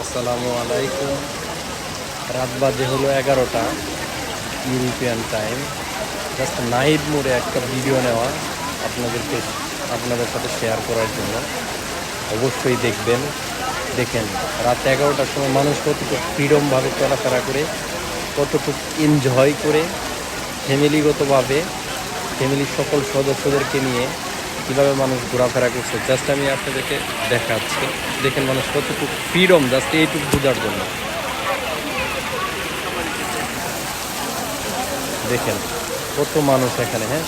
আসসালামু আলাইকুম। রাত বাজে হলো 11টা ইউরোপিয়ান টাইম। জাস্ট নাহিদ মোড়ে একটা ভিডিও নেওয়া আপনাদের সাথে শেয়ার করার জন্য। অবশ্যই দেখবেন। দেখেন রাত 11টার সময় মানুষ কতটুকু ফ্রিডমভাবে চলাফেরা করে, কতটুকু এনজয় করে, ফ্যামিলিগতভাবে ফ্যামিলির সকল সদস্যদেরকে নিয়ে কীভাবে মানুষ ঘোরাফেরা করছে জাস্ট আমি আপনাদেরকে দেখাচ্ছি। দেখেন মানুষ কতটুকু ফ্রিডম, জাস্ট এইটুকু বোঝার জন্য। দেখেন কত মানুষ এখানে, হ্যাঁ,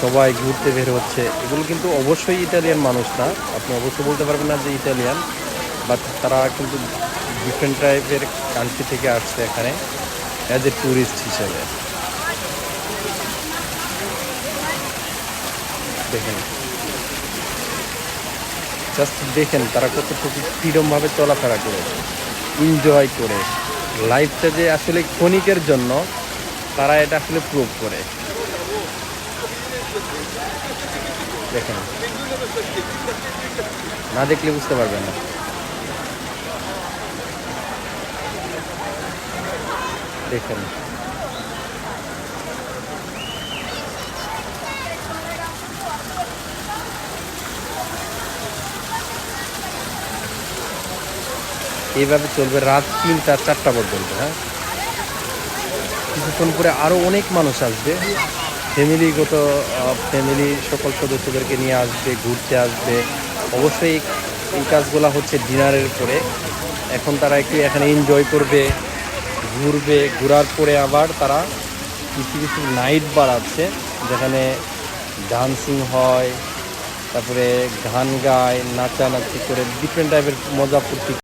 সবাই ঘুরতে বের হচ্ছে। এগুলো কিন্তু অবশ্যই ইটালিয়ান মানুষ না, আপনি অবশ্যই বলতে পারবেন না যে ইটালিয়ান, বাট তারা কিন্তু ডিফারেন্ট টাইপের কান্ট্রি থেকে আসছে এখানে অ্যাজ এ ট্যুরিস্ট হিসেবে। দেখেন জাস্ট দেখেন তারা কতটুকু ফ্রিডমভাবে চলাফেরা করে, এনজয় করে। লাইফটা যে আসলে ক্ষণিকের জন্য, তারা এটা আসলে প্রুভ করে। দেখেন, না দেখলে বুঝতে পারবেন না। দেখেন এইভাবে চলবে রাত 3টা 4টা পর্যন্ত। হ্যাঁ, কিছুক্ষণ পরে আরও অনেক মানুষ আসবে, ফ্যামিলি সকল সদস্যদেরকে নিয়ে আসবে, ঘুরতে আসবে। অবশ্যই এই কাজগুলো হচ্ছে ডিনারের পরে। এখন তারা একটু এখানে এনজয় করবে, ঘুরবে। ঘোরার পরে আবার তারা কিছু কিছু নাইট বার আছে যেখানে ডান্সিং হয়, তারপরে গান গায়, নাচানাচি করে ডিফারেন্ট টাইপের মজা ফুর্তি